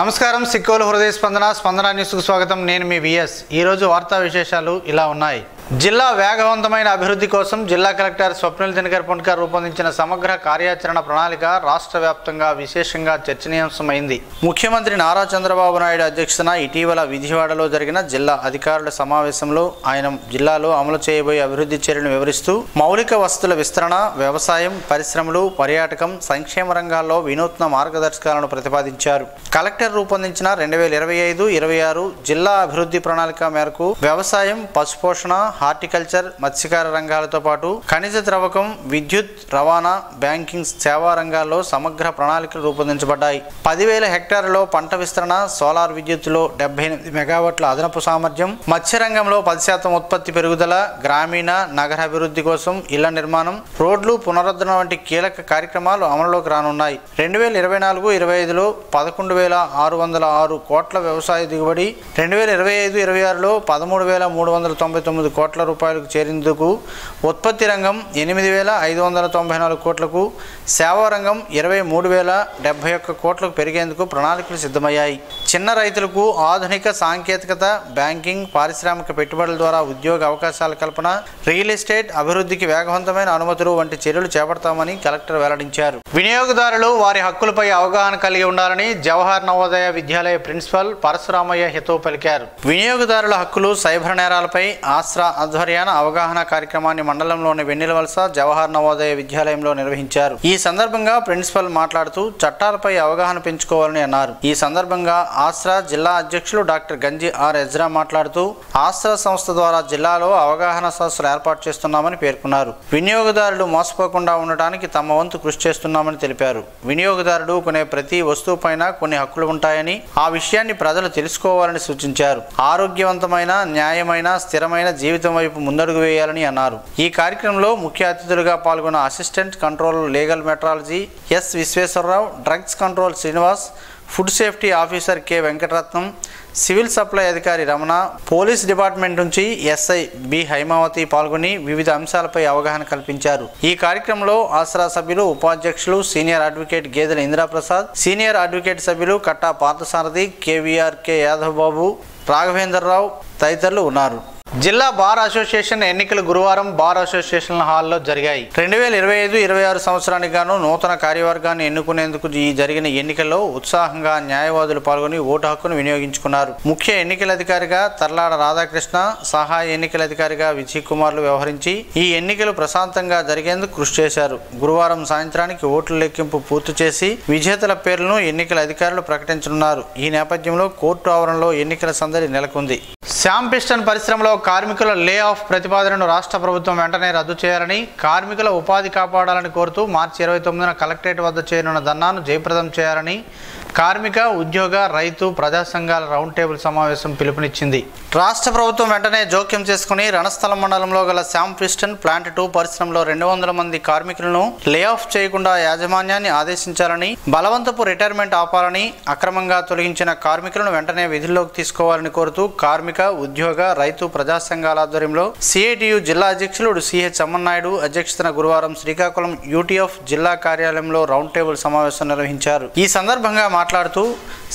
నమస్కారం సిక్కోలు హృదయ స్పందన న్యూస్ కు స్వాగతం। నేను మీ విఎస్। ఈ రోజు వార్తా విశేషాలు ఇలా ఉన్నాయి। జిల్లా వేగవంతమైన అభివృద్ధి కోసం జిల్లా కలెక్టర్ స్వప్నిల్ దినకర్ పొన్కర్ రూపొందించిన సమగ్ర కార్యాచరణ ప్రణాళిక రాష్ట్ర వ్యాప్తంగా విశేషంగా చర్చనీయాంశమైంది। ముఖ్యమంత్రి నారా చంద్రబాబు నాయుడు అధ్యక్షతన ఇటీవల విజయవాడలో జరిగిన జిల్లా అధికారుల సమావేశంలో ఆయన జిల్లాలో అమలు చేయబోయే అభివృద్ధి చర్యలను వివరిస్తూ మౌలిక వసతుల విస్తరణ, వ్యవసాయం, పరిశ్రమలు, పర్యాటకం, సంక్షేమ రంగాల్లో వినూత్న మార్గదర్శకాలను ప్రతిపాదించారు। కలెక్టర్ రూపొందించిన 2025-26 జిల్లా అభివృద్ధి ప్రణాళిక మేరకు వ్యవసాయం, పశుపోషణ, హార్టికల్చర్, మత్స్యకార రంగాలతో పాటు ఖనిజ ద్రవకం, విద్యుత్, రవాణా, బ్యాంకింగ్ సేవా రంగాల్లో సమగ్ర ప్రణాళికలు రూపొందించబడ్డాయి। 10,000 హెక్టార్లలో పంట విస్తరణ, సోలార్ విద్యుత్తులో 78 మెగావాట్ల అదనపు సామర్థ్యం, మత్స్య రంగంలో 10% ఉత్పత్తి పెరుగుదల, గ్రామీణ నగర అభివృద్ధి కోసం ఇళ్ల నిర్మాణం, రోడ్లు పునరుద్ధరణ వంటి కీలక కార్యక్రమాలు అమలులోకి రానున్నాయి। 2024-25లో 11,606 కోట్ల వ్యవసాయ దిగుబడి, 2025-26లో 13,399 కోట్ల రూపాయలకు చేరేందుకు, ఉత్పత్తి రంగం 8,594 కోట్లకు, సేవా రంగం 23,071 కోట్లకు పెరిగేందుకు ప్రణాళికలు సిద్ధమయ్యాయి। చిన్న రైతులకు ఆధునిక సాంకేతికత, బ్యాంకింగ్, పారిశ్రామిక పెట్టుబడుల ద్వారా ఉద్యోగ అవకాశాల కల్పన, రియల్ ఎస్టేట్ అభివృద్ధికి వేగవంతమైన అనుమతులు వంటి చర్యలు చేపడతామని కలెక్టర్ వెల్లడించారు। వినియోగదారులు వారి హక్కులపై అవగాహన కలిగి ఉండాలని జవహర్ నవోదయ విద్యాలయ ప్రిన్సిపల్ పరశురామయ్య హితవు పలికారు। వినియోగదారుల హక్కులు, సైబర్ నేరాలపై ఆస్రా ఆధ్వర్యాన అవగాహన కార్యక్రమాన్ని మండలంలోని వెన్నెలవలస జవహర్ నవోదయ విద్యాలయంలో నిర్వహించారు। ఈ సందర్భంగా ప్రిన్సిపల్ మాట్లాడుతూ చట్టాలపై అవగాహన పెంచుకోవాలని అన్నారు। ఈ సందర్భంగా ఆస్రా జిల్లా అధ్యక్షులు డాక్టర్ గంజి ఆర్ ఎజ్రా మాట్లాడుతూ ఆస్రా సంస్థ ద్వారా జిల్లాలో అవగాహన సదస్సులు ఏర్పాటు చేస్తున్నామని పేర్కొన్నారు। వినియోగదారులు మోసపోకుండా ఉండటానికి తమ వంతు కృషి చేస్తున్నామని తెలిపారు। వినియోగదారుడు కొనే ప్రతి వస్తువు పైన కొన్ని హక్కులు ఉంటాయని, ఆ విషయాన్ని ప్రజలు తెలుసుకోవాలని సూచించారు। ఆరోగ్యవంతమైన, న్యాయమైన, స్థిరమైన జీవితం వైపు ముందడుగు వేయాలని అన్నారు। ఈ కార్యక్రమంలో ముఖ్య అతిథులుగా పాల్గొన్న assistant controller legal metrology S Visweswararao, drugs control Srinivas, food safety officer K Venkataratnam, civil supply అధికారి రమణ, పోలీస్ డిపార్ట్మెంట్ నుంచి ఎస్ఐ బి హైమావతి పాల్గొని వివిధ అంశాలపై అవగాహన కల్పించారు। ఈ కార్యక్రమంలో ఆసరా సభ్యులు, ఉపాధ్యక్షులు, సీనియర్ అడ్వకేట్ గేదెల ఇంద్రప్రసాద్, సీనియర్ అడ్వకేట్ సభ్యులు కట్టా పార్థసారథి, కేవీఆర్ కె యాదవ్ బాబు, రాఘవేంద్రరావు తదితరులు ఉన్నారు। జిల్లా బార్ అసోసియేషన్ ఎన్నికలు గురువారం బార్ అసోసియేషన్ హాల్లో జరిగాయి। 2025-26 సంవత్సరానికి గాను నూతన కార్యవర్గాన్ని ఎన్నుకునేందుకు జరిగిన ఎన్నికల్లో ఉత్సాహంగా న్యాయవాదులు పాల్గొని ఓటు హక్కును వినియోగించుకున్నారు। ముఖ్య ఎన్నికల అధికారిగా తర్లాడ రాధాకృష్ణ, సహాయ ఎన్నికల అధికారిగా విజయ్ కుమార్లు వ్యవహరించి ఈ ఎన్నికలు ప్రశాంతంగా జరిగేందుకు కృషి చేశారు। గురువారం సాయంత్రానికి ఓట్ల లెక్కింపు పూర్తి చేసి విజేతల పేర్లను ఎన్నికల అధికారులు ప్రకటించనున్నారు। ఈ నేపథ్యంలో కోర్టు ఆవరణలో ఎన్నికల సందడి నెలకొంది। శ్యామ్ పిస్టన్ పరిశ్రమలో కార్మికుల లే ఆఫ్ ప్రతిపాదనను రాష్ట్ర ప్రభుత్వం వెంటనే రద్దు చేయాలని, కార్మికుల ఉపాధి కాపాడాలని కోరుతూ మార్చి 29న కలెక్టరేట్ వద్ద చేరిన ధర్నాను జయప్రదం చేయాలని కార్మిక, ఉద్యోగ, రైతు, ప్రజా సంఘాల రౌండ్ టేబుల్ సమావేశం పిలుపునిచ్చింది। రాష్ట్ర ప్రభుత్వం వెంటనే జోక్యం చేసుకుని రణస్థలం మండలంలో గల శ్యామ్ పిస్టన్ ప్లాంట్ 2 పరిశ్రమలో 200 మంది కార్మికులను లే ఆఫ్ చేయకుండా యాజమాన్యాన్ని ఆదేశించాలని, బలవంతపు రిటైర్మెంట్ ఆపాలని, అక్రమంగా తొలగించిన కార్మికులను వెంటనే విధుల్లోకి తీసుకోవాలని కోరుతూ కార్మిక, ఉద్యోగ, రైతు, ప్రజా సంఘాల ఆధ్వర్యంలో సిఐటియు జిల్లా అధ్యక్షులు సిహెచ్ అమ్మన్నాయుడు అధ్యక్షతన గురువారం శ్రీకాకుళం యూటీఎఫ్ జిల్లా కార్యాలయంలో రౌండ్ టేబుల్ సమావేశం నిర్వహించారు। ఈ సందర్భంగా మాట్లాడుతూ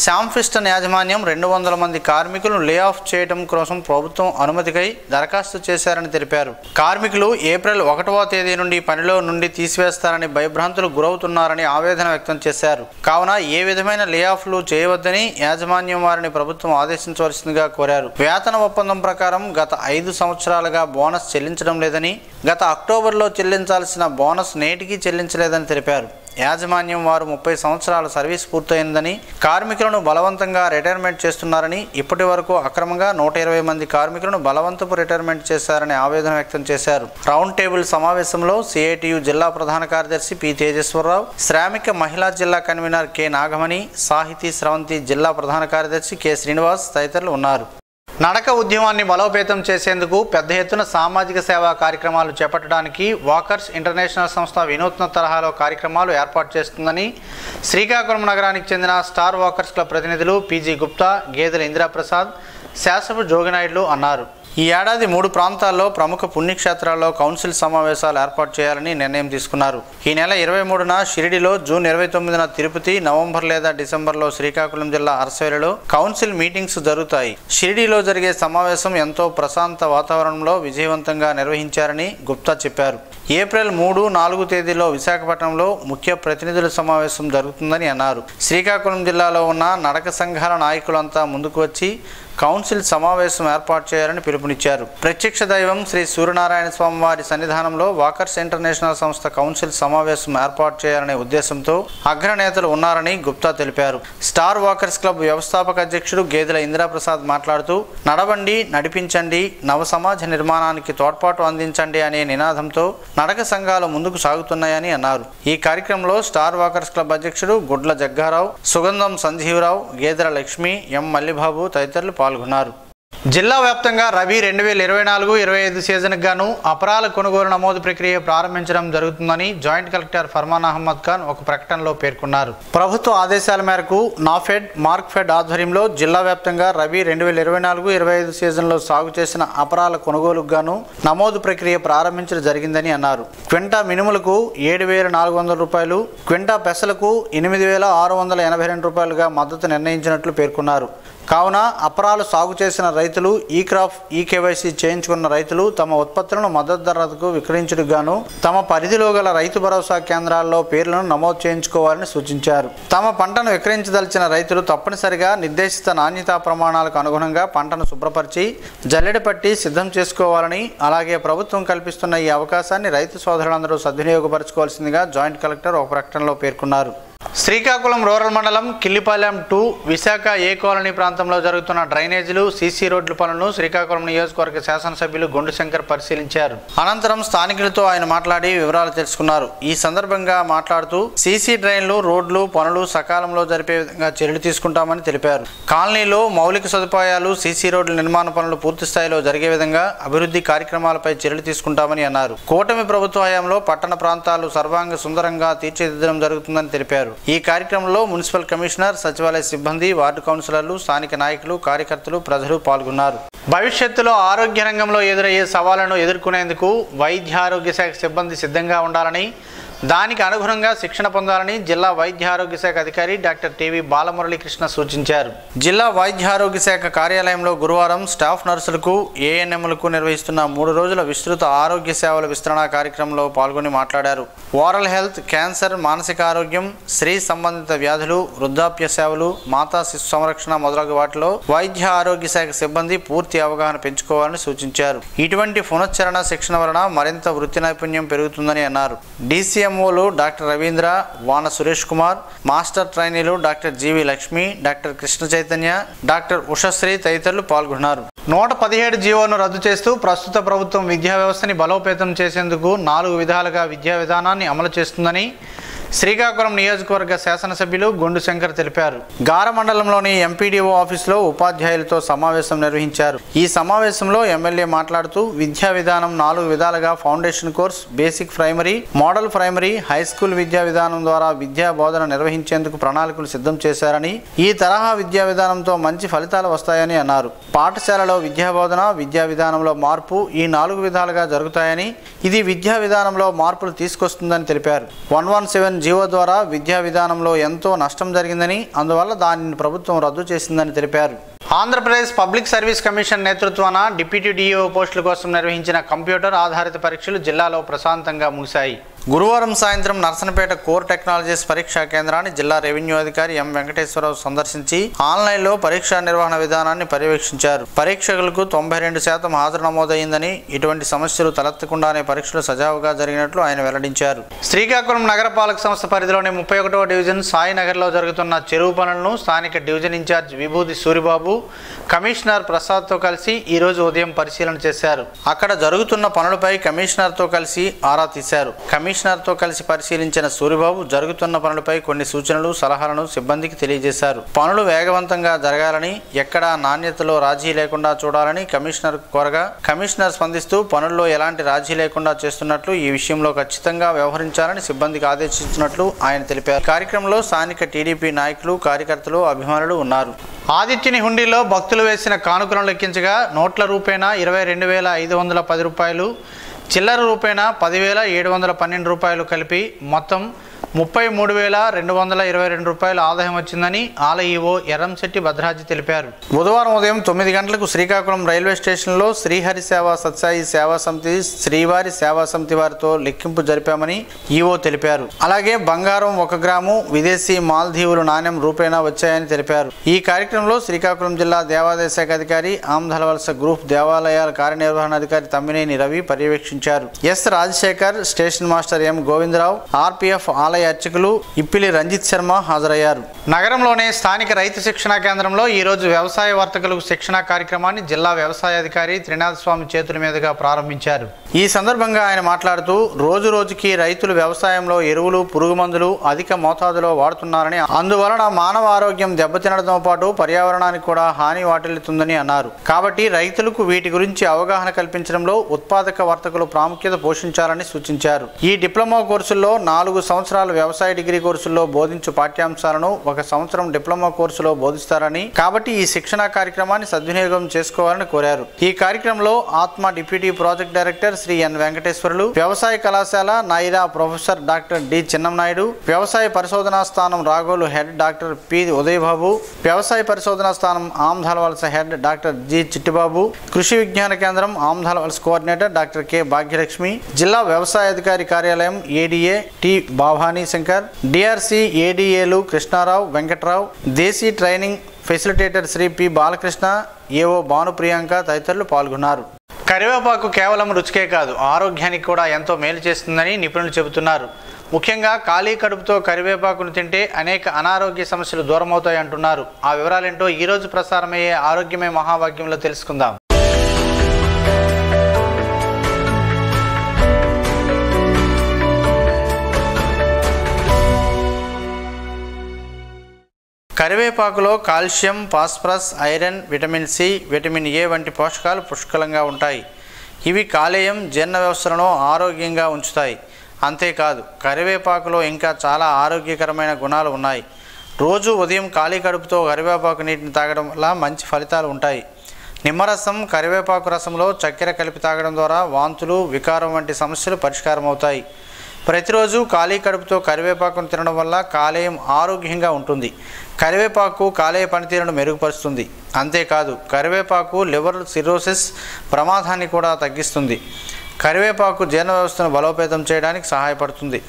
శ్యామ్ పిస్టన్ యాజమాన్యం 200 మంది కార్మికులను లే ఆఫ్ చేయడం కోసం ప్రభుత్వం అనుమతికై దరఖాస్తు చేశారని తెలిపారు। కార్మికులు ఏప్రిల్ 1వ తేదీ నుండి పనిలో నుండి తీసివేస్తారని భయభ్రాంతులు గురవుతున్నారని ఆవేదన వ్యక్తం చేశారు। కావున ఏ విధమైన లే ఆఫ్లు చేయవద్దని యాజమాన్యం వారిని ప్రభుత్వం ఆదేశించవలసిందిగా కోరారు। వేతన ఒప్పందం ప్రకారం గత 5 సంవత్సరాలుగా బోనస్ చెల్లించడం లేదని, గత అక్టోబర్లో చెల్లించాల్సిన బోనస్ నేటికి చెల్లించలేదని తెలిపారు। యాజమాన్యం వారు 30 సంవత్సరాల సర్వీస్ పూర్తయిందని, కార్మికులను బలవంతంగా రిటైర్మెంట్ చేస్తున్నారని, ఇప్పటి వరకు అక్రమంగా 120 మంది కార్మికులను బలవంతపు రిటైర్మెంట్ చేశారని ఆవేదన వ్యక్తం చేశారు। రౌండ్ టేబుల్ సమావేశంలో సిఐటియు జిల్లా ప్రధాన కార్యదర్శి పి తేజేశ్వరరావు, శ్రామిక మహిళా జిల్లా కన్వీనర్ కె నాగమణి, సాహితీ స్రవంతి జిల్లా ప్రధాన కార్యదర్శి కె శ్రీనివాస్ తదితరులు ఉన్నారు। నడక ఉద్యమాన్ని బలోపేతం చేసేందుకు పెద్ద ఎత్తున సామాజిక సేవా కార్యక్రమాలు చేపట్టడానికి వాకర్స్ ఇంటర్నేషనల్ సంస్థ వినూత్న తరహాలో కార్యక్రమాలు ఏర్పాటు చేస్తుందని శ్రీకాకుళం నగరానికి చెందిన స్టార్ వాకర్స్ క్లబ్ ప్రతినిధులు పిజి గుప్తా, గేదెల ఇంద్రప్రసాద్, శాసపు జోగినాయుడులు అన్నారు। ఈ ఏడాది 3 ప్రాంతాల్లో ప్రముఖ పుణ్యక్షేత్రాల్లో కౌన్సిల్ సమావేశాలు ఏర్పాటు చేయాలని నిర్ణయం తీసుకున్నారు. ఈ నెల 23న షిరిడిలో, జూన్ 29న తిరుపతి, నవంబర్ లేదా డిసెంబర్లో శ్రీకాకుళం జిల్లా అరసవెల్లిలో కౌన్సిల్ మీటింగ్స్ జరుగుతాయి. షిరిడిలో జరిగే సమావేశం ఎంతో ప్రశాంత వాతావరణంలో విజయవంతంగా నిర్వహించారని గుప్తా చెప్పారు. ఏప్రిల్ 3, 4 తేదీలో విశాఖపట్నంలో ముఖ్య ప్రతినిధుల సమావేశం జరుగుతుందని అన్నారు. శ్రీకాకుళం జిల్లాలో ఉన్న నడక సంఘాల నాయకులంతా ముందుకు వచ్చి కౌన్సిల్ సమావేశం ఏర్పాటు చేయాలని పిలుపునిచ్చారు. ప్రత్యక్ష దైవం శ్రీ సూర్యనారాయణ స్వామి వారి సన్నిధానంలో వాకర్స్ ఇంటర్నేషనల్ సంస్థ కౌన్సిల్ సమావేశం ఏర్పాటు చేయాలనే ఉద్దేశంతో అగ్రనేతలు ఉన్నారని గుప్తా తెలిపారు. స్టార్ వాకర్స్ క్లబ్ వ్యవస్థాపక అధ్యక్షుడు గేదెల ఇందిరాప్రసాద్ మాట్లాడుతూ, నడవండి, నడిపించండి, నవ సమాజ నిర్మాణానికి తోడ్పాటు అందించండి అనే నినాదంతో నడక సంఘాలు ముందుకు సాగుతున్నాయని అన్నారు. ఈ కార్యక్రమంలో స్టార్ వాకర్స్ క్లబ్ అధ్యక్షుడు గుడ్ల జగ్గారావు, సుగంధం సంజీవరావు, గేదెల లక్ష్మి, ఎం మల్లిబాబు తదితరులు పాల్గొన్నారు. జిల్లా వ్యాప్తంగా రబీ 2024-25 సీజన్కు గాను అపరాల కొనుగోలు నమోదు ప్రక్రియ ప్రారంభించడం జరుగుతుందని జాయింట్ కలెక్టర్ ఫర్మాన్ అహ్మద్ ఖాన్ ఒక ప్రకటనలో పేర్కొన్నారు. ప్రభుత్వ ఆదేశాల మేరకు నాఫెడ్, మార్క్ఫెడ్ ఆధ్వర్యంలో జిల్లా వ్యాప్తంగా రబీ 2024-25 సీజన్లో సాగు చేసిన అపరాల కొనుగోలుకు గాను నమోదు ప్రక్రియ ప్రారంభించడం జరిగిందని అన్నారు. క్వింటా మినుములకు 7,400 రూపాయలు, క్వింటా పెసలకు 8,682 రూపాయలుగా మద్దతు నిర్ణయించినట్లు పేర్కొన్నారు. కావున అపరాలు సాగు చేసిన రైతులు, ఈ క్రాప్, ఈ కేవైసీ చేయించుకున్న రైతులు తమ ఉత్పత్తులను మద్దతు ధరకు విక్రయించుటకు గాను తమ పరిధిలో గల రైతు భరోసా కేంద్రాల్లో పేర్లను నమోదు చేయించుకోవాలని సూచించారు. తమ పంటను విక్రయించదలిచిన రైతులు తప్పనిసరిగా నిర్దేశిత నాణ్యతా ప్రమాణాలకు అనుగుణంగా పంటను శుభ్రపరిచి జల్లెడ పట్టి సిద్ధం చేసుకోవాలని, అలాగే ప్రభుత్వం కల్పిస్తున్న ఈ అవకాశాన్ని రైతు సోదరులందరూ సద్వినియోగపరచుకోవాల్సిందిగా జాయింట్ కలెక్టర్ ఒక ప్రకటనలో పేర్కొన్నారు. శ్రీకాకుళం రూరల్ మండలం కిల్లిపాలెం 2 విశాఖ ఏ కాలనీ ప్రాంతంలో జరుగుతున్న డ్రైనేజీలు, సీసీ రోడ్ల పనులను శ్రీకాకుళం నియోజకవర్గ శాసనసభ్యులు గొండు శంకర్ పరిశీలించారు. అనంతరం స్థానికులతో ఆయన మాట్లాడి వివరాలు తెలుసుకున్నారు. ఈ సందర్భంగా మాట్లాడుతూ సీసీ డ్రైన్లు, రోడ్లు పనులు సకాలంలో జరిపే విధంగా చర్యలు తీసుకుంటామని తెలిపారు. కాలనీలో మౌలిక సదుపాయాలు, సీసీ రోడ్ల నిర్మాణ పనులు పూర్తి స్థాయిలో జరిగే విధంగా అభివృద్ధి కార్యక్రమాలపై చర్యలు తీసుకుంటామని అన్నారు. కూటమి ప్రభుత్వ హయాంలో పట్టణ ప్రాంతాలు సర్వాంగ సుందరంగా తీర్చిదిద్దడం జరుగుతుందని తెలిపారు. ఈ కార్యక్రమంలో మున్సిపల్ కమిషనర్, సచివాలయ సిబ్బంది, వార్డు కౌన్సిలర్లు, స్థానిక నాయకులు, కార్యకర్తలు, ప్రజలు పాల్గొన్నారు. భవిష్యత్తులో ఆరోగ్య రంగంలో ఎదురయ్యే సవాళ్లను ఎదుర్కొనేందుకు వైద్య ఆరోగ్య శాఖ సిబ్బంది సిద్ధంగా ఉండాలని, దానికి అనుగుణంగా శిక్షణ పొందాలని జిల్లా వైద్య ఆరోగ్య శాఖ అధికారి డాక్టర్ టీవీ బాలమురళీకృష్ణ సూచించారు. జిల్లా వైద్య ఆరోగ్య శాఖ కార్యాలయంలో గురువారం స్టాఫ్ నర్సులకు, ఏఎన్ఎంలకు నిర్వహిస్తున్న 3 రోజుల విస్తృత ఆరోగ్య సేవల విస్తరణ కార్యక్రమంలో పాల్గొని మాట్లాడారు. ఓరల్ హెల్త్, క్యాన్సర్, మానసిక ఆరోగ్యం, స్త్రీ సంబంధిత వ్యాధులు, వృద్ధాప్య సేవలు, మాతా శిశు సంరక్షణ మొదలగు వాటిలో వైద్య ఆరోగ్య శాఖ సిబ్బంది పూర్తి అవగాహన పెంచుకోవాలని సూచించారు. ఇటువంటి పునశ్చరణ శిక్షణ వలన మరింత వృత్తి నైపుణ్యం పెరుగుతుందని అన్నారు. DCMOలు డాక్టర్ రవీంద్ర, వాన సురేష్ కుమార్, మాస్టర్ ట్రైనీలు డాక్టర్ జీవి లక్ష్మి, డాక్టర్ కృష్ణ చైతన్య, డాక్టర్ ఉషశ్రీ తదితరులు పాల్గొన్నారు. 117 జీవోను రద్దు చేస్తూ ప్రస్తుత ప్రభుత్వం విద్యా వ్యవస్థని బలోపేతం చేసేందుకు 4 విధాలుగా విద్యా విధానాన్ని అమలు చేస్తుందని శ్రీకాకుళం నియోజకవర్గ శాసనసభ్యులు గొండు శంకర్ తెలిపారు. గార మండలంలోని ఎంపీడీఓ ఆఫీసులో ఉపాధ్యాయులతో సమావేశం నిర్వహించారు. ఈ సమావేశంలో ఎమ్మెల్యే మాట్లాడుతూ విద్యా విధానం 4 విధాలుగా foundation course, basic primary, model primary, high school విద్యా విధానం ద్వారా విద్యా బోధన నిర్వహించేందుకు ప్రణాళికలు సిద్ధం చేశారని, ఈ తరహా విద్యా విధానంతో మంచి ఫలితాలు వస్తాయని అన్నారు. పాఠశాలలో విద్యా బోధన, విద్యా విధానంలో మార్పు ఈ 4 విధాలుగా జరుగుతాయని, ఇది విద్యా విధానంలో మార్పులు తీసుకొస్తుందని తెలిపారు. 117 జీవో ద్వారా విద్యా విధానంలో ఎంతో నష్టం జరిగిందని, అందువల్ల దానిని ప్రభుత్వం రద్దు చేసిందని తెలిపారు. ఆంధ్రప్రదేశ్ పబ్లిక్ సర్వీస్ కమిషన్ నేతృత్వాన డిప్యూటీ డిఓ పోస్టుల కోసం నిర్వహించిన కంప్యూటర్ ఆధారిత పరీక్షలు జిల్లాలో ప్రశాంతంగా ముగిశాయి. గురువారం సాయంత్రం నర్సనపేట కోర్ టెక్నాలజీస్ పరీక్షా కేంద్రాన్ని జిల్లా రెవెన్యూ అధికారి ఎం వెంకటేశ్వరరావు సందర్శించి ఆన్లైన్లో పరీక్షా నిర్వహణ విధానాన్ని పర్యవేక్షించారు. పరీక్షకులకు 92% హాజరు నమోదైందని, ఇటువంటి సమస్యలు తలెత్తకుండానే పరీక్షలు సజావుగా జరిగినట్లు ఆయన వెల్లడించారు. శ్రీకాకుళం నగరపాలక సంస్థ పరిధిలోని 31వ డివిజన్ సాయినగర్లో జరుగుతున్న చెరువు పనులను స్థానిక డివిజన్ ఇన్ఛార్జ్ విభూతి సూరిబాబు, కమిషనర్ ప్రసాద్తో కలిసి ఈరోజు ఉదయం పరిశీలన చేశారు. అక్కడ జరుగుతున్న పనులపై కమిషనర్తో కలిసి ఆరా తీశారు. కమిషనర్తో కలిసి పరిశీలించిన సూరిబాబు జరుగుతున్న పనులపై కొన్ని సూచనలు, సలహాలను సిబ్బందికి తెలియజేశారు. పనులు వేగవంతంగా జరగాలని, ఎక్కడా నాణ్యతలో రాజీ లేకుండా చూడాలని కమిషనర్ కోరగా, కమిషనర్ స్పందిస్తూ పనుల్లో ఎలాంటి రాజీ లేకుండా చేస్తున్నట్లు, ఈ విషయంలో ఖచ్చితంగా వ్యవహరించాలని సిబ్బందికి ఆదేశించినట్లు ఆయన తెలిపారు. కార్యక్రమంలో స్థానిక టీడీపీ నాయకులు, కార్యకర్తలు, అభిమానులు ఉన్నారు. ఆదిత్యని హుండీ హుండీలో భక్తులు వేసిన కానుకలను లెక్కించగా నోట్ల రూపేణా 22,510 రూపాయలు, చిల్లర రూపేణా 10,712 రూపాయలు కలిపి మొత్తం 33,222 రూపాయల ఆదాయం వచ్చిందని ఆలయ ఈవో ఎర్రంశెట్టి భద్రాజీ తెలిపారు. బుధవారం ఉదయం 9 గంటలకు శ్రీకాకుళం రైల్వే స్టేషన్లో శ్రీహరి సేవా సత్సాయి సేవా సమితి, శ్రీవారి సేవా సమితి వారితో లెక్కింపు జరిపామని ఈవో తెలిపారు. అలాగే బంగారం 1 గ్రాము, విదేశీ మాల్దీవులు నాణ్యం రూపేణా వచ్చాయని తెలిపారు. ఈ కార్యక్రమంలో శ్రీకాకుళం జిల్లా దేవాదాయ శాఖ అధికారి, ఆమ్దలవలస గ్రూప్ దేవాలయాల కార్యనిర్వహణాధికారి తమ్మినేని రవి పర్యవేక్షించారు. S Rajasekhar, station master M Govindarao, RPF ఆలయ అర్చకులు ఇప్పిలి రంజిత్ శర్మ హాజరయ్యారు. నగరంలోనే స్థానిక రైతు శిక్షణా కేంద్రంలో ఈరోజు వ్యవసాయ వర్తకులకు శిక్షణా కార్యక్రమాన్ని జిల్లా వ్యవసాయ అధికారి త్రినాథ్ స్వామి చేతుల మీదుగా ప్రారంభించారు. ఈ సందర్భంగా ఆయన మాట్లాడుతూ రోజు రోజుకి రైతులు వ్యవసాయంలో ఎరువులు, పురుగుమందులు అధిక మోతాదులో వాడుతున్నారని, అందువలన మానవ ఆరోగ్యం దెబ్బతినడంతో పాటు పర్యావరణానికి కూడా హాని వాటిల్లుతుందని అన్నారు. కాబట్టి రైతులకు వీటి గురించి అవగాహన కల్పించడంలో ఉత్పాదక వర్తకులు ప్రాముఖ్యత పోషించాలని సూచించారు. ఈ డిప్లొమా కోర్సుల్లో 4 సంవత్సరాలు వ్యవసాయ డిగ్రీ కోర్సుల్లో బోధించు పాఠ్యాంశాలను 1 సంవత్సరం డిప్లొమా కోర్సులో బోధిస్తారని, కాబట్టి ఈ శిక్షణా కార్యక్రమాన్ని సద్వినియోగం చేసుకోవాలని కోరారు. ఈ కార్యక్రమంలో ఆత్మ deputy project director Shri N Venkateswarlu, వ్యవసాయ కళాశాల Naira professor doctor D Chinnamnaidu, వ్యవసాయ పరిశోధనా స్థానం Ragolu head doctor P Udayababu, వ్యవసాయ పరిశోధనా స్థానం Amadalavalasa head doctor G Chittibabu, కృషి విజ్ఞాన కేంద్రం Amadalavalasa coordinator doctor K Bhagyalakshmi, జిల్లా వ్యవసాయ అధికారి కార్యాలయం ADA T Bhavani Shankar, DRC ఏడీఏలు కృష్ణారావు, వెంకట్రావు, దేశీ training facilitator Shri P Balakrishna, AO Bhanu Priyanka తదితరులు పాల్గొన్నారు. కరివేపాకు కేవలం రుచికే కాదు, ఆరోగ్యానికి కూడా ఎంతో మేలు చేస్తుందని నిపుణులు చెబుతున్నారు. ముఖ్యంగా ఖాళీ కడుపుతో కరివేపాకును తింటే అనేక అనారోగ్య సమస్యలు దూరమవుతాయి అంటున్నారు. ఆ వివరాలేంటో ఈరోజు ప్రసారమయ్యే ఆరోగ్యమే మహాభాగ్యంలో తెలుసుకుందాం. కరివేపాకులో calcium, phosphorus, iron, vitamin C, vitamin A వంటి పోషకాలు పుష్కలంగా ఉంటాయి. ఇవి కాలేయం, జీర్ణ వ్యవస్థలను ఆరోగ్యంగా ఉంచుతాయి. అంతేకాదు కరివేపాకులో ఇంకా చాలా ఆరోగ్యకరమైన గుణాలు ఉన్నాయి. రోజు ఉదయం ఖాళీ కడుపుతో కరివేపాకు నీటిని తాగడం వల్ల మంచి ఫలితాలు ఉంటాయి. నిమ్మరసం, కరివేపాకు రసంలో చక్కెర కలిపి తాగడం ద్వారా వాంతులు, వికారం వంటి సమస్యలు పరిష్కారం అవుతాయి. ప్రతిరోజు ఖాళీ కడుపుతో కరివేపాకును తినడం వల్ల కాలేయం ఆరోగ్యంగా ఉంటుంది. కరివేపాకు కాలేయ పనితీరును మెరుగుపరుస్తుంది. అంతేకాదు కరివేపాకు లివర్ సిరోసిస్ ప్రమాదాన్ని కూడా తగ్గిస్తుంది. కరివేపాకు జీర్ణ వ్యవస్థను బలోపేతం చేయడానికి సహాయపడుతుంది.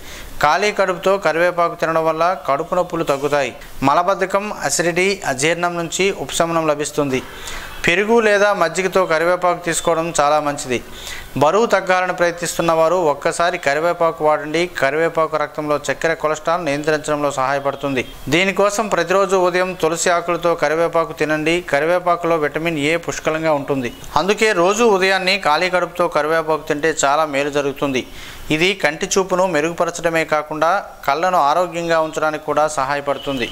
ఖాళీ కడుపుతో కరివేపాకు తినడం వల్ల కడుపు నొప్పులు తగ్గుతాయి. మలబద్ధకం, అసిడిటీ, అజీర్ణం నుంచి ఉపశమనం లభిస్తుంది. పెరుగు లేదా మజ్జిగతో కరివేపాకు తీసుకోవడం చాలా మంచిది. బరువు తగ్గాలని ప్రయత్నిస్తున్న వారు ఒక్కసారి కరివేపాకు వాడండి. కరివేపాకు రక్తంలో చక్కెర, కొలెస్ట్రాల్ నియంత్రించడంలో సహాయపడుతుంది. దీనికోసం ప్రతిరోజు ఉదయం తులసి ఆకులతో కరివేపాకు తినండి. కరివేపాకులో విటమిన్ ఏ పుష్కలంగా ఉంటుంది. అందుకే రోజు ఉదయాన్నే ఖాళీ కడుపుతో కరివేపాకు తింటే చాలా మేలు జరుగుతుంది. ఇది కంటి చూపును మెరుగుపరచడమే కాకుండా కళ్ళను ఆరోగ్యంగా ఉంచడానికి కూడా సహాయపడుతుంది.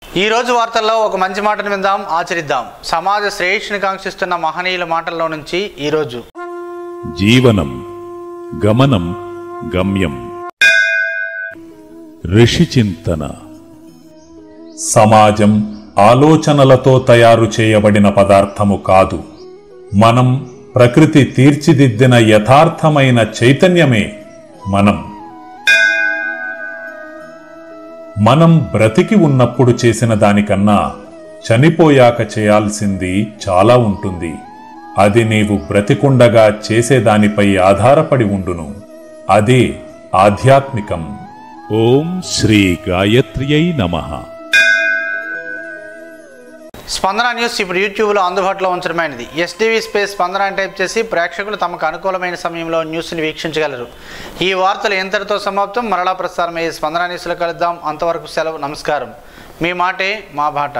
ఈ రోజు వార్తల్లో ఒక మంచి మాటను విందాం, ఆచరిద్దాం. సమాజ శ్రేయస్సుని కాంక్షిస్తున్న మహనీయుల మాటల్లో నుంచి ఈరోజు. జీవనం గమనం గమ్యం. ఋషి చింతన. సమాజం ఆలోచనలతో తయారు చేయబడిన పదార్థము కాదు. మనం ప్రకృతి తీర్చిదిద్దిన యథార్థమైన చైతన్యమే మనం బ్రతికి ఉన్నప్పుడు చేసిన దానికన్నా చనిపోయాక చేయాల్సింది చాలా ఉంటుంది. అది నీవు బ్రతికుండగా చేసేదానిపై ఆధారపడి ఉండును. అదే ఆధ్యాత్మికం. ఓం శ్రీ గాయత్ర్యై నమః. స్పందన న్యూస్ ఇప్పుడు యూట్యూబ్లో అందుబాటులో ఉంచడమైనది. ఎస్టీవీ స్పేస్ స్పందన అని టైప్ చేసి ప్రేక్షకులు తమకు అనుకూలమైన సమయంలో న్యూస్ని వీక్షించగలరు. ఈ వార్తలు ఎంతటితో సమాప్తం. మరలా ప్రసారమయ్యే స్పందన న్యూస్లో కలుద్దాం. అంతవరకు సెలవు. నమస్కారం. మీ మాటే మా బాట.